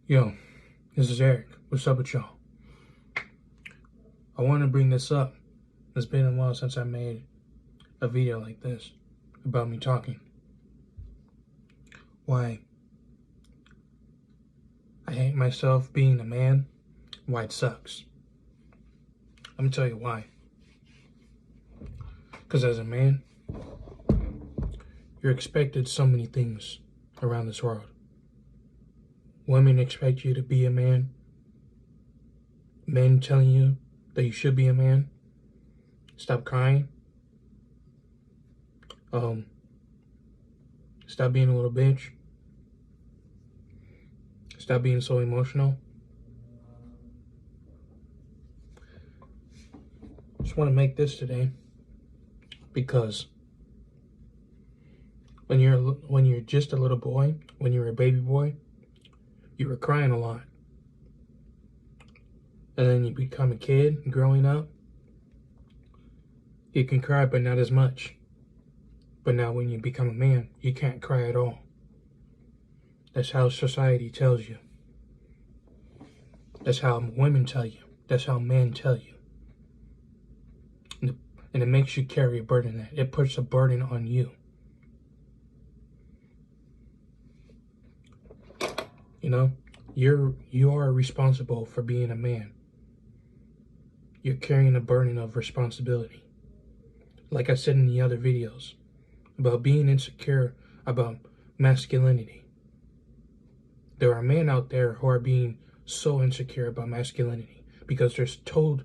Yo, this is Eric. What's up with y'all? I want to bring this up. It's been a while since I made a video like this about me talking. Why I hate myself being a man, why it sucks. Let me tell you why. Because as a man, you're expected so many things around this world. Women expect you to be a man. Men telling you that you should be a man. Stop crying. Stop being a little bitch. Stop being so emotional. Just want to make this today because when you're just a little boy, when you're a baby boy, you were crying a lot. And then you become a kid growing up. You can cry, but not as much. But now when you become a man, you can't cry at all. That's how society tells you. That's how women tell you. That's how men tell you. And it makes you carry a burden. It puts a burden on you. You know, you are responsible for being a man. You're carrying a burden of responsibility. Like I said in the other videos, about being insecure about masculinity. There are men out there who are being so insecure about masculinity because they're told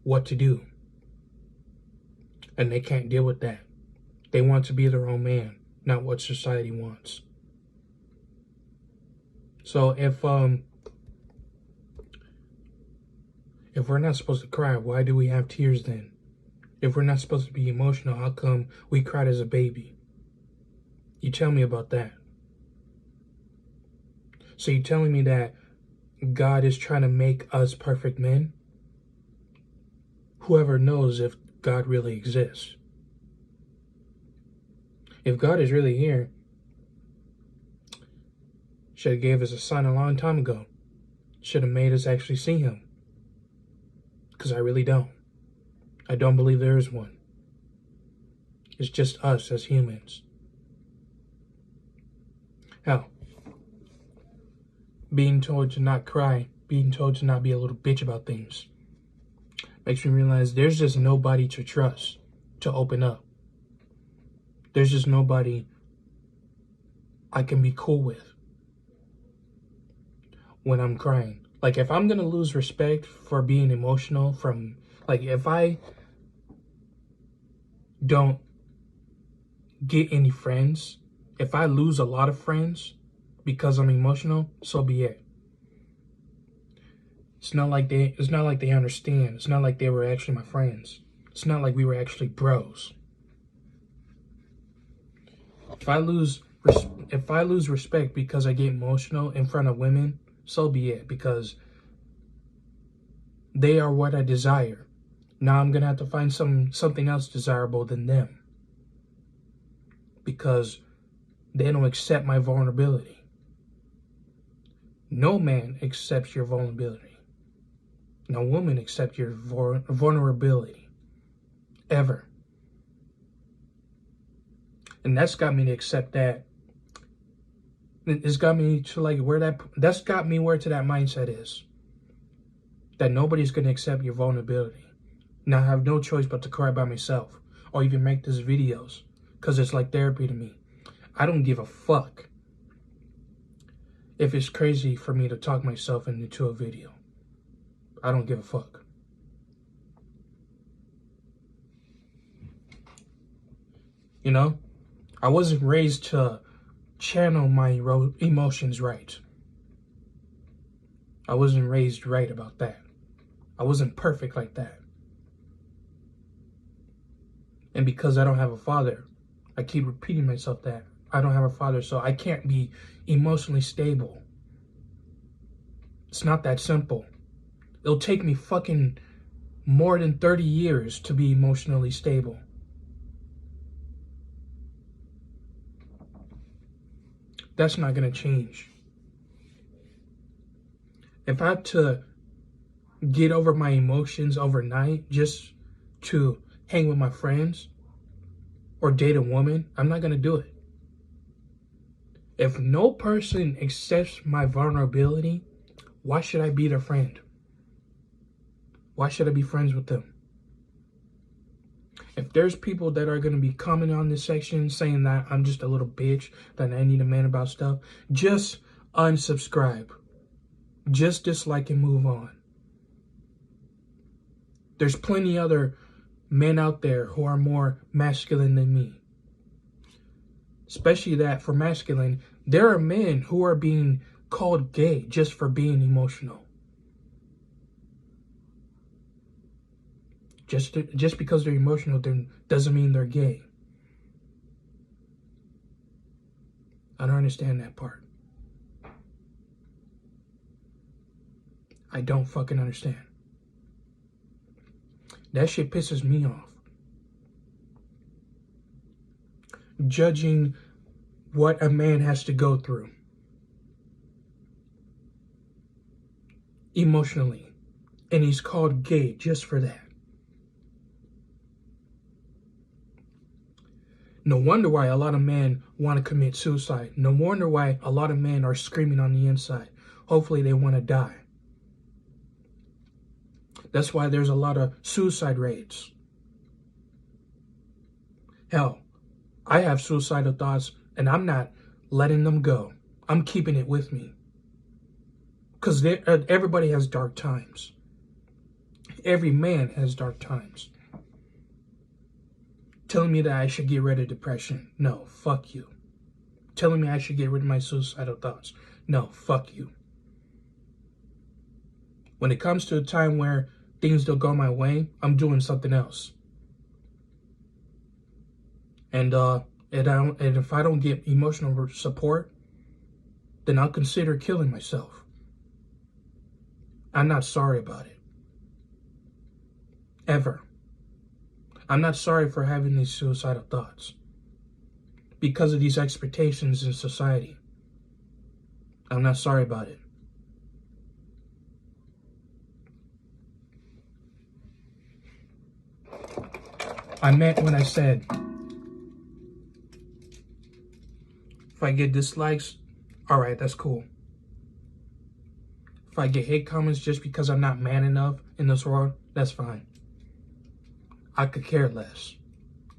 what to do. And they can't deal with that. They want to be their own man, not what society wants. So if we're not supposed to cry, why do we have tears then? If we're not supposed to be emotional, how come we cried as a baby? You tell me about that. So you're telling me that God is trying to make us perfect men? Whoever knows if God really exists. If God is really here, should have gave us a sign a long time ago. Should have made us actually see him. Because I really don't. I don't believe there is one. It's just us as humans. Hell, being told to not cry, being told to not be a little bitch about things, makes me realize there's just nobody to trust, to open up. There's just nobody I can be cool with when I'm crying. Like, if I'm gonna lose respect for being emotional from, like, if I don't get any friends, if I lose a lot of friends because I'm emotional, so be it. It's not like they understand. It's not like they were actually my friends. It's not like we were actually bros. If I lose respect because I get emotional in front of women, so be it, because they are what I desire. Now I'm gonna have to find something else desirable than them because they don't accept my vulnerability. No man accepts your vulnerability. No woman accepts your vulnerability. Ever. And that's got me to accept that. It's got me to that's got me where to that mindset is. That nobody's going to accept your vulnerability. Now I have no choice but to cry by myself. Or even make these videos. Because it's like therapy to me. I don't give a fuck if it's crazy for me to talk myself into a video. I don't give a fuck. You know? I wasn't raised to channel my emotions right. I wasn't raised right about that. I wasn't perfect like that. And because I don't have a father, I keep repeating myself that. I don't have a father, so I can't be emotionally stable. It's not that simple. It'll take me fucking more than 30 years to be emotionally stable. That's not gonna change. If I have to get over my emotions overnight just to hang with my friends or date a woman, I'm not going to do it. If no person accepts my vulnerability, why should I be their friend? Why should I be friends with them? If there's people that are going to be commenting on this section saying that I'm just a little bitch, that I need a man about stuff, just unsubscribe. Just dislike and move on. There's plenty other men out there who are more masculine than me. Especially that for masculine, there are men who are being called gay just for being emotional. Just because they're emotional doesn't mean they're gay. I don't understand that part. I don't fucking understand. That shit pisses me off. Judging what a man has to go through emotionally, and he's called gay just for that. No wonder why a lot of men want to commit suicide. No wonder why a lot of men are screaming on the inside. Hopefully they want to die. That's why there's a lot of suicide rates. Hell, I have suicidal thoughts and I'm not letting them go. I'm keeping it with me. Because everybody has dark times. Every man has dark times. Telling me that I should get rid of depression. No, fuck you. Telling me I should get rid of my suicidal thoughts. No, fuck you. When it comes to a time where things don't go my way, I'm doing something else. And if I don't get emotional support, then I'll consider killing myself. I'm not sorry about it. Ever. I'm not sorry for having these suicidal thoughts because of these expectations in society. I'm not sorry about it. I meant when I said, if I get dislikes, all right, that's cool. If I get hate comments just because I'm not man enough in this world, that's fine. I could care less.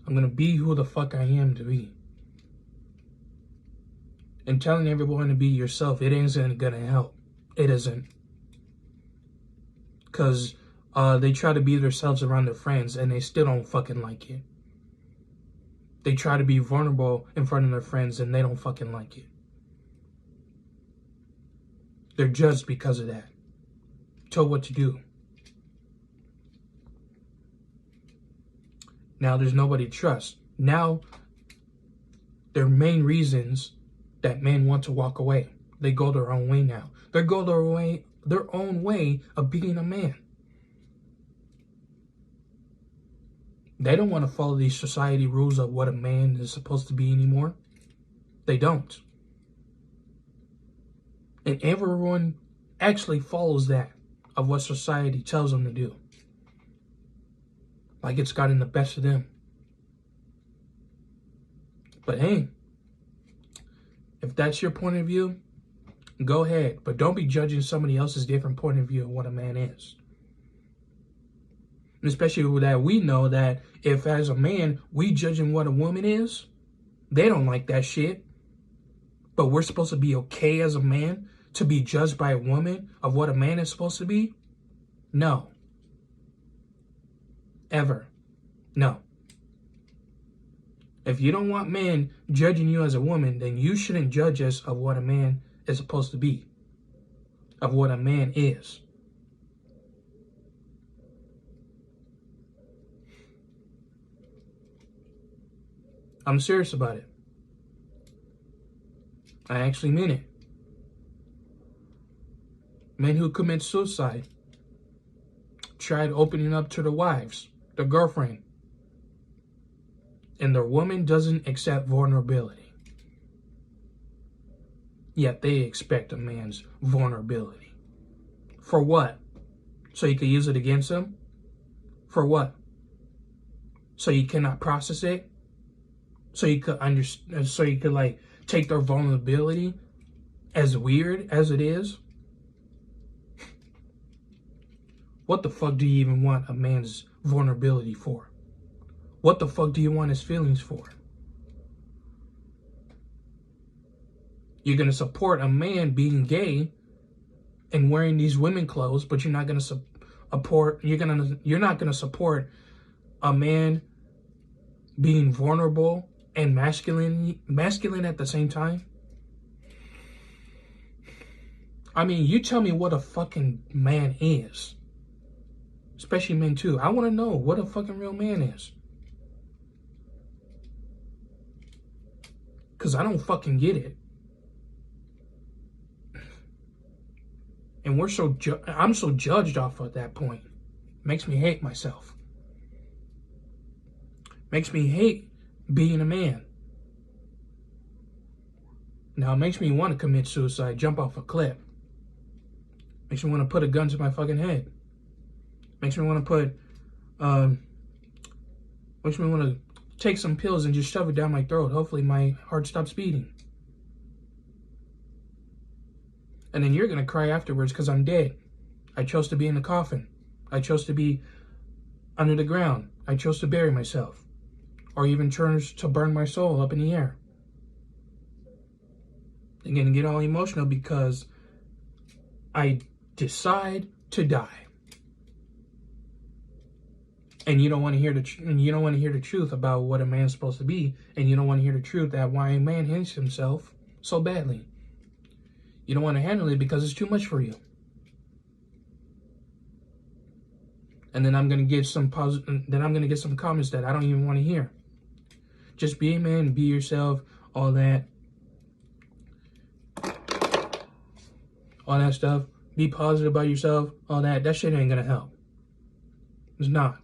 I'm going to be who the fuck I am to be. And telling everyone to be yourself, it isn't going to help. It isn't. Because they try to be themselves around their friends and they still don't fucking like it. They try to be vulnerable in front of their friends and they don't fucking like it. They're judged because of that. Told what to do. Now there's nobody to trust. Now, their main reasons that men want to walk away. They go their own way now. They go their own way of being a man. They don't want to follow these society rules of what a man is supposed to be anymore. They don't. And everyone actually follows that of what society tells them to do. Like it's gotten the best of them. But hey, if that's your point of view, go ahead. But don't be judging somebody else's different point of view of what a man is. And especially with that, we know that if as a man, we judging what a woman is, they don't like that shit. But we're supposed to be okay as a man to be judged by a woman of what a man is supposed to be? No. Ever. No. If you don't want men judging you as a woman, then you shouldn't judge us of what a man is supposed to be. Of what a man is. I'm serious about it. I actually mean it. Men who commit suicide tried opening up to their wives, their girlfriend, and their woman doesn't accept vulnerability. Yet they expect a man's vulnerability. For what? So you could use it against them? For what? So you cannot process it? So you could understand, so you could like take their vulnerability, as weird as it is? What the fuck do you even want a man's vulnerability for? What the fuck do you want his feelings for? You're gonna support a man being gay and wearing these women clothes, but you're not gonna support. You're not gonna support a man being vulnerable and masculine at the same time. I mean, you tell me what a fucking man is. Especially men too. I want to know what a fucking real man is. Because I don't fucking get it. And I'm so judged off at that point. Makes me hate myself. Makes me hate being a man. Now it makes me want to commit suicide, jump off a cliff. Makes me want to put a gun to my fucking head. Makes me want to makes me want to take some pills and just shove it down my throat. Hopefully my heart stops beating. And then you're going to cry afterwards because I'm dead. I chose to be in the coffin. I chose to be under the ground. I chose to bury myself. Or even chose to burn my soul up in the air. You're going to get all emotional because I decide to die. And you don't want to hear the truth about what a man's supposed to be, and you don't want to hear the truth that why a man hates himself so badly. You don't want to handle it because it's too much for you. And then I'm gonna get some some comments that I don't even want to hear. Just be a man, be yourself, all that stuff. Be positive about yourself, all that. That shit ain't gonna help. It's not.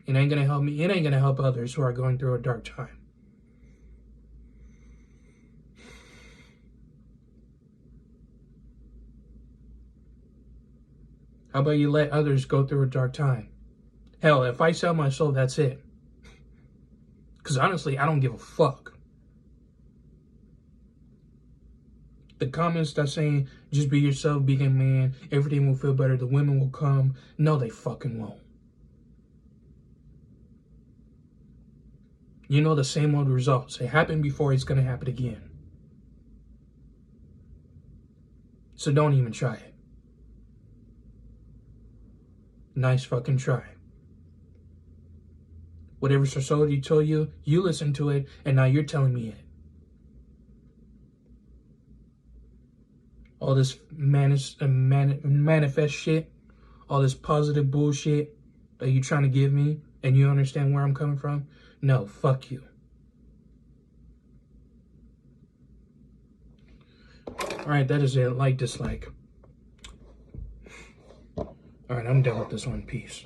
It ain't gonna help me. It ain't gonna help others who are going through a dark time. How about you let others go through a dark time? Hell, if I sell my soul, that's it. Because honestly, I don't give a fuck. The comments that saying, just be yourself, be a man, everything will feel better, the women will come. No, they fucking won't. You know the same old results. It happened before, it's going to happen again. So don't even try it. Nice fucking try. Whatever society told you, you listened to it, and now you're telling me it. All this manifest shit, all this positive bullshit that you're trying to give me, and you understand where I'm coming from? No, fuck you. Alright, that is it. Like, dislike. Alright, I'm done with this one. Peace.